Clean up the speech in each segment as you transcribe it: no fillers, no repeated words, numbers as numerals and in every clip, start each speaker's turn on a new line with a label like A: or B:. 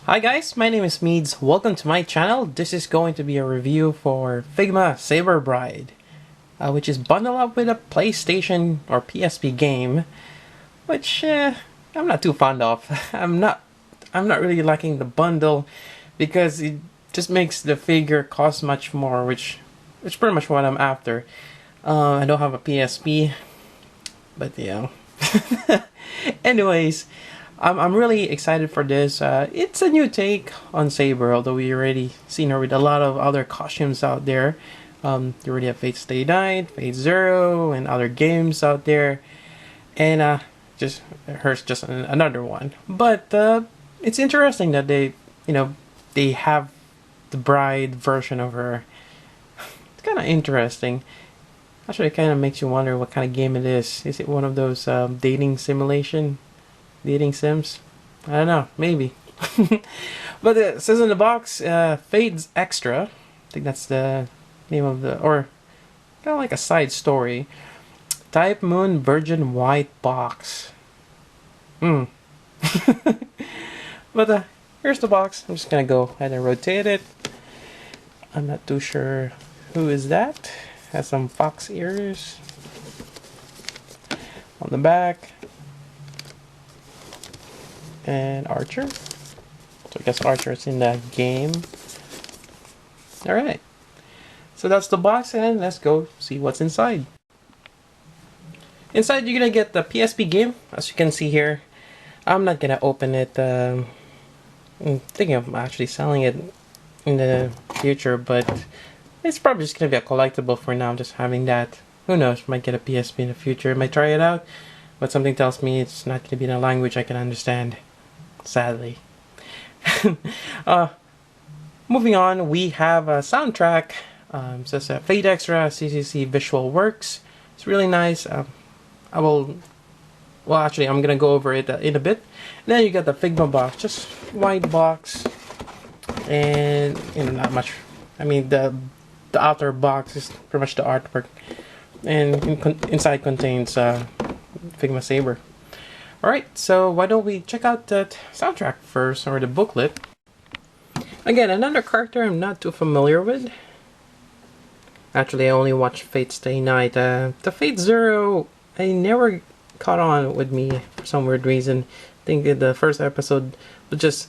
A: Hi guys, my name is Meads. Welcome to my channel. This is going to be a review for Figma Saber Bride, which is bundled up with a PlayStation or PSP game, which I'm not too fond of. I'm not really liking the bundle because it just makes the figure cost much more, which is pretty much what I'm after. I don't have a PSP, but yeah. Anyways. I'm really excited for this. It's a new take on Saber, although we already seen her with a lot of other costumes out there. You already have Fate Stay Night, Fate Zero, and other games out there, and just hers just another one. But it's interesting that they have the bride version of her. It's kind of interesting. Actually, it kind of makes you wonder what kind of game it is. Is it one of those dating sims? I don't know, maybe. But it says in the box, Fades Extra. I think that's the name of or kind of like a side story. Type Moon Virgin White box. But here's the box. I'm just gonna go ahead and rotate it. I'm not too sure who is that. Has some fox ears on the back. And Archer. So I guess Archer is in that game. Alright. So that's the box, and let's go see what's inside. Inside you're gonna get the PSP game, as you can see here. I'm not gonna open it. I'm thinking of actually selling it in the future, but it's probably just gonna be a collectible for now. I'm just having that. Who knows, might get a PSP in the future, might try it out, but something tells me it's not gonna be in a language I can understand. Sadly. Moving on, we have a soundtrack. Says Fade Extra CCC Visual Works. It's really nice. Well, actually, I'm gonna go over it in a bit. Then you got the Figma box, just white box, and not much. I mean, the outer box is pretty much the artwork, and inside contains Figma Saber. Alright, so why don't we check out that soundtrack first, or the booklet. Again, another character I'm not too familiar with. Actually, I only watched Fate Stay Night. The Fate Zero, I never caught on with me for some weird reason. I think the first episode was just...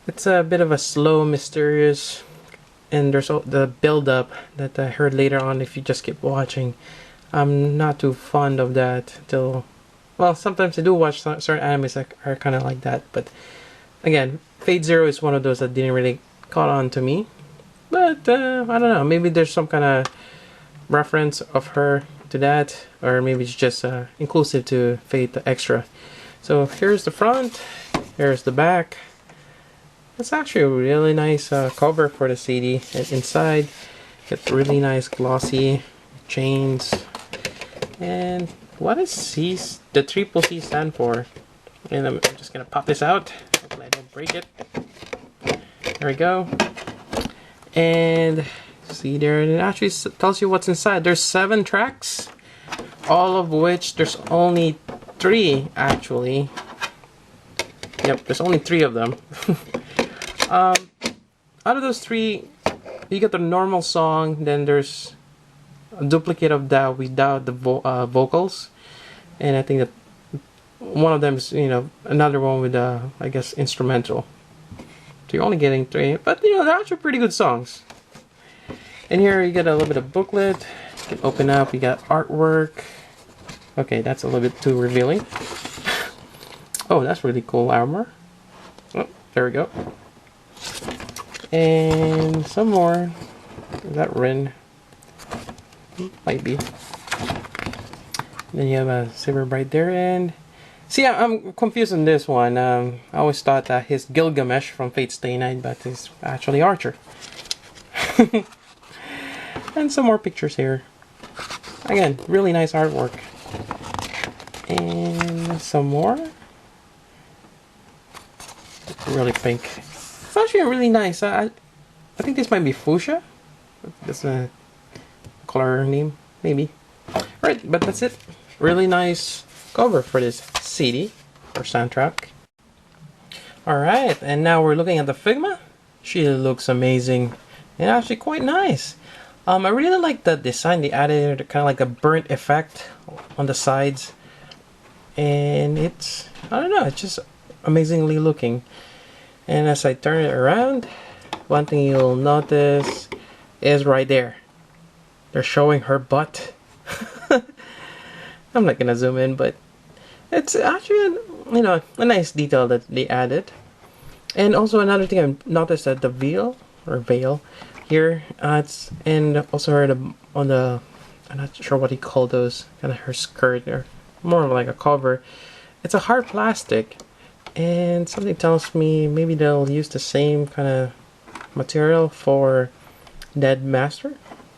A: It's a bit of a slow, mysterious, and there's the build-up that I heard later on if you just keep watching. I'm not too fond of that till... Well, sometimes I do watch certain animes that are kind of like that, but again, Fate Zero is one of those that didn't really caught on to me. But I don't know, maybe there's some kind of reference of her to that, or maybe it's just inclusive to Fate Extra. So here's the front, here's the back. It's actually a really nice cover for the CD, and inside, get really nice glossy chains. And what does the triple C stand for? And I'm just gonna pop this out. Hopefully I don't break it. There we go. And see there, it actually tells you what's inside. There's 7 tracks, all of which there's only 3 actually. Yep, there's only 3 of them. Out of those 3, you get the normal song. Then there's a duplicate of that without the vocals, and I think that one of them is another one with I guess instrumental. So you're only getting 3, but they're actually pretty good songs. And here you get a little bit of booklet. You can open up. You got artwork. Okay, that's a little bit too revealing. Oh, that's really cool armor. Oh, there we go. And some more. Is that Rin? Might be. Then you have a Saber right there, and see, I'm confused on this one. I always thought that he's Gilgamesh from Fate Stay Night, but he's actually Archer. And some more pictures here. Again, really nice artwork. And some more. Really pink. It's actually really nice. I think this might be fuchsia. That's a color name, maybe. Alright, but that's it. Really nice cover for this CD or soundtrack. Alright, and now we're looking at the Figma. She looks amazing and actually quite nice. I really like the design they added, kind of like a burnt effect on the sides. And it's, I don't know, it's just amazingly looking. And as I turn it around, one thing you'll notice is right there. They're showing her butt. I'm not gonna zoom in, but it's actually, you know, a nice detail that they added. And also another thing I've noticed that the veil or veil here, it's, and also her on the, I'm not sure what he called those, kind of her skirt or more of like a cover. It's a hard plastic, and something tells me maybe they'll use the same kind of material for Dead Master.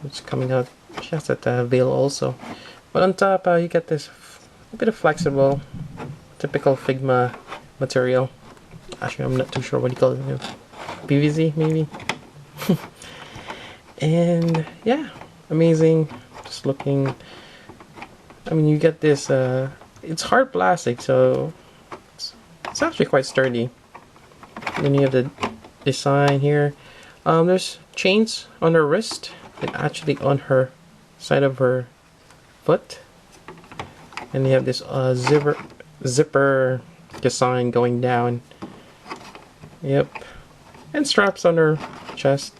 A: It's coming out. She has that veil also, but on top you get this a bit of flexible, typical Figma material. Actually, I'm not too sure what you call it. You know, PVC maybe. And yeah, amazing. Just looking. I mean, you get this. It's hard plastic, so it's actually quite sturdy. Then you have the design here. There's chains on her wrist and actually on her side of her foot. And you have this zipper design going down. Yep. And straps on her chest.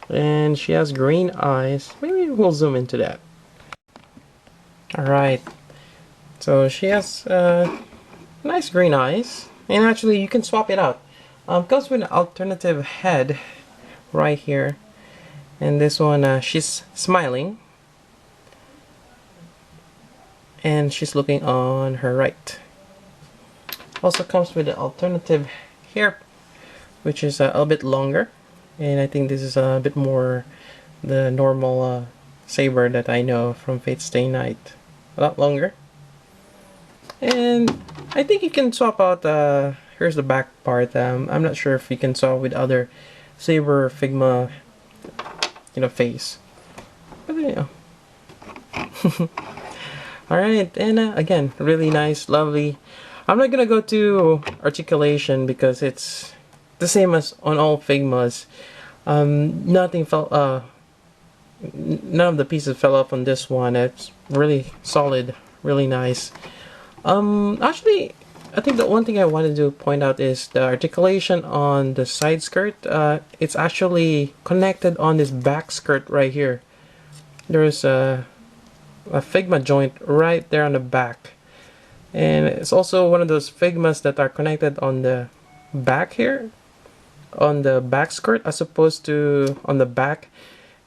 A: And she has green eyes. Maybe we'll zoom into that. Alright. So she has nice green eyes. And actually you can swap it out. Comes with an alternative head right here. And this one, she's smiling. And she's looking on her right. Also comes with an alternative hair, which is a little bit longer. And I think this is a bit more the normal Saber that I know from Fate Stay Night. A lot longer. And I think you can swap out, here's the back part. I'm not sure if you can swap with other Saber Figma, you know, face. But you know. Alright, and again, really nice, lovely. I'm not gonna go to articulation because it's the same as on all Figmas. Nothing fell, none of the pieces fell off on this one. It's really solid, really nice. Actually, I think the one thing I wanted to point out is the articulation on the side skirt. It's actually connected on this back skirt right here. There's a Figma joint right there on the back. And it's also one of those Figmas that are connected on the back here, on the back skirt as opposed to on the back.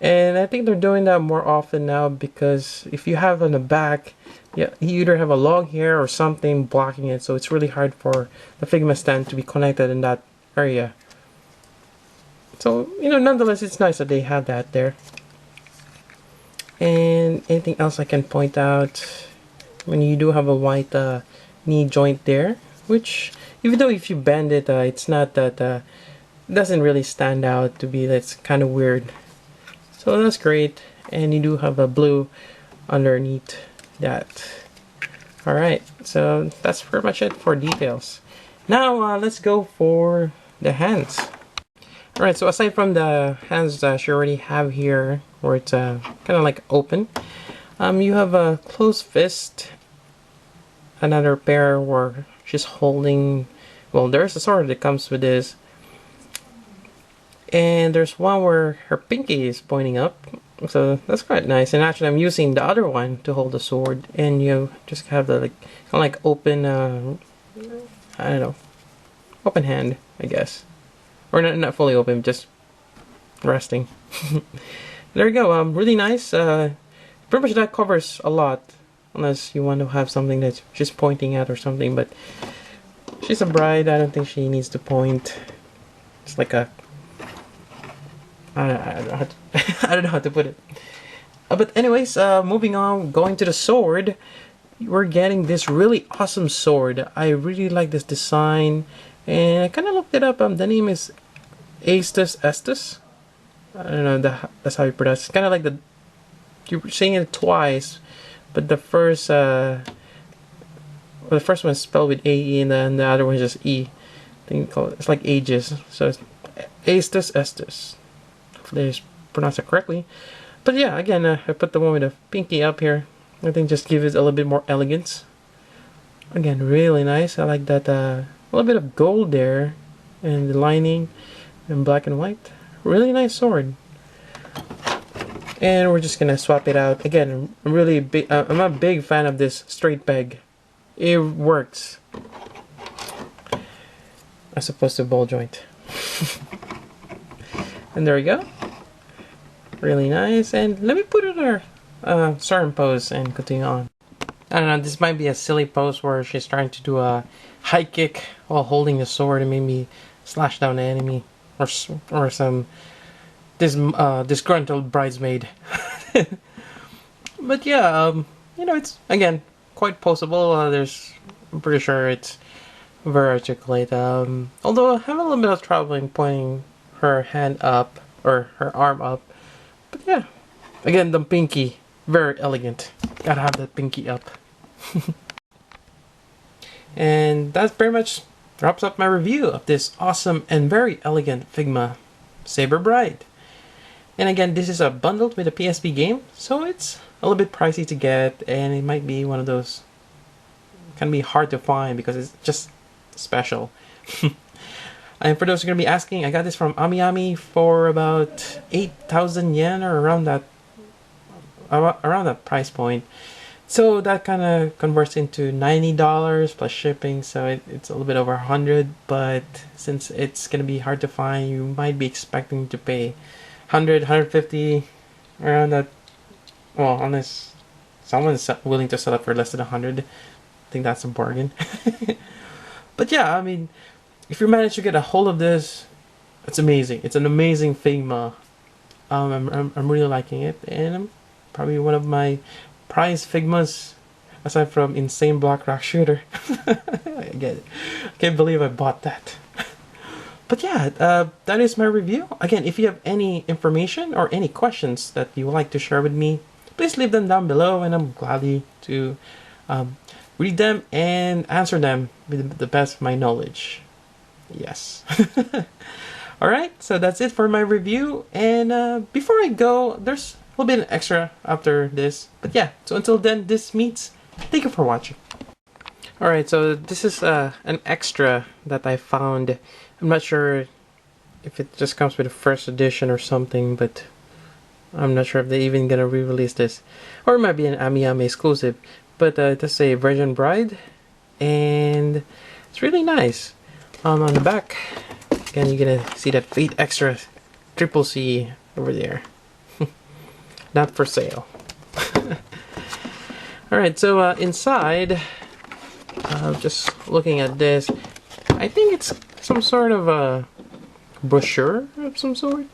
A: And I think they're doing that more often now because if you have on the back, yeah, you either have a long hair or something blocking it, so it's really hard for the Figma stand to be connected in that area. So, you know, nonetheless, it's nice that they have that there. And anything else I can point out? When you do have a white knee joint there, which even though if you bend it, it's not that doesn't really stand out to be. That's kind of weird. So that's great, and you do have a blue underneath that. All right, so that's pretty much it for details. Now let's go for the hands. All right, so aside from the hands that you already have here, where it's kind of like open. You have a closed fist, another pair where she's holding, well, there's a sword that comes with this, and there's one where her pinky is pointing up, so that's quite nice. And actually I'm using the other one to hold the sword, and you just have the like kind of like open, I don't know, open hand, I guess, or not fully open, just resting. There you go. Really nice. Pretty much that covers a lot, unless you want to have something that she's pointing at or something, but she's a bride. I don't think she needs to point. It's like a I don't know how to, I don't know how to put it. But anyways, moving on, going to the sword, we're getting this really awesome sword. I really like this design, and I kind of looked it up. The name is Astus Estus. I don't know, that's how you pronounce it. It's kind of like you're saying it twice, but the first, what the first one is spelled with AE, and then the other one is just E. I think it's like ages. So it's Estes Estes. Hopefully I pronounced it correctly. But yeah, again, I put the one with the pinky up here. I think just give it a little bit more elegance. Again, really nice. I like that a little bit of gold there, and the lining, and black and white. Really nice sword. And we're just gonna swap it out. Again, I'm really big. I'm a big fan of this straight peg. It works as opposed to ball joint. And there we go. Really nice. And let me put it in her certain pose and continue on. I don't know, this might be a silly pose where she's trying to do a high kick while holding the sword and maybe slash down the enemy, or some disgruntled bridesmaid. But yeah, you know, it's again quite poseable. I'm pretty sure it's very articulate. Although I have a little bit of trouble in pointing her hand up or her arm up. But yeah, again, the pinky, very elegant. Gotta have that pinky up. And that pretty much wraps up my review of this awesome and very elegant Figma Saber Bride. And again, this is a bundled with a PSP game, so it's a little bit pricey to get, and it might be one of those can be hard to find because it's just special. And for those who are going to be asking, I got this from AmiAmi for about 8,000 yen or around that price point. So that kind of converts into $90 plus shipping, so it's a little bit over 100. But since it's going to be hard to find, you might be expecting to pay 100, 150 around that. Well, unless someone's willing to sell it for less than 100, I think that's a bargain. But yeah, I mean, if you manage to get a hold of this, it's amazing. It's an amazing Figma. I'm really liking it, and I'm probably one of my prized Figmas aside from Insane Block Rock Shooter. I get it. I can't believe I bought that. But yeah, that is my review. Again, if you have any information or any questions that you would like to share with me, please leave them down below, and I'm gladly to read them and answer them with the best of my knowledge. Yes. Alright, so that's it for my review. And before I go, there's a little bit of extra after this. But yeah, so until then, this meets. Thank you for watching. Alright, so this is an extra that I found. I'm not sure if it just comes with the first edition or something, but I'm not sure if they're even gonna re-release this. Or it might be an AmiAmi exclusive. But it's a Virgin Bride, and it's really nice. On the back, again, you're gonna see that Fate Extra Triple C over there. Not for sale. Alright, so inside, just looking at this, I think it's some sort of a brochure of some sort.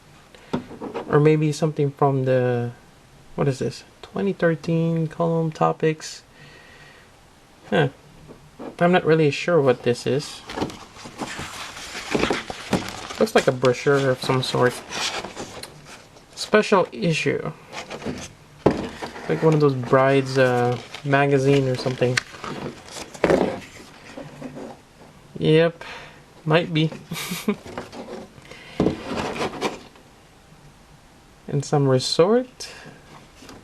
A: Or maybe something from the, what is this? 2013 column topics. Huh. I'm not really sure what this is. Looks like a brochure of some sort. Special issue. Like one of those brides magazine or something. Yep. Might be. In some resort.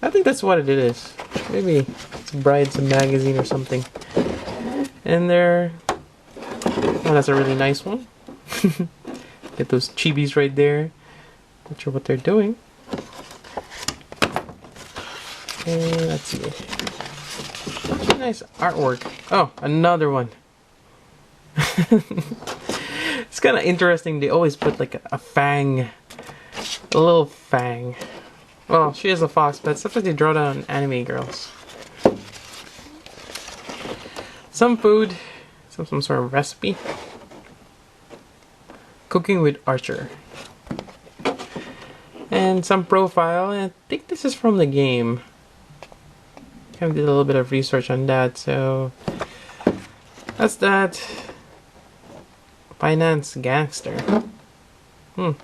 A: I think that's what it is. Maybe it's Bride's magazine or something. And there, oh, that's a really nice one. Get those chibis right there. Not sure what they're doing. And let's see. Really nice artwork. Oh, another one. It's kind of interesting. They always put like a fang, a little fang. Well, she is a fox, but sometimes they draw down anime girls. Some food, some sort of recipe. Cooking with Archer. And some profile, and I think this is from the game. Kind of did a little bit of research on that, so that's that. Finance Gangster. And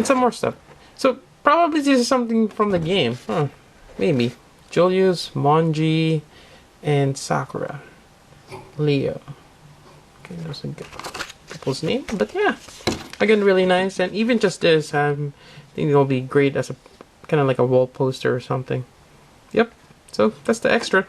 A: some more stuff. So probably this is something from the game. Maybe. Julius, Monji, and Sakura, Leo. Okay, there's a couple's name, but yeah, again, really nice. And even just this, I think it'll be great as a kind of like a wall poster or something. Yep. So that's the extra.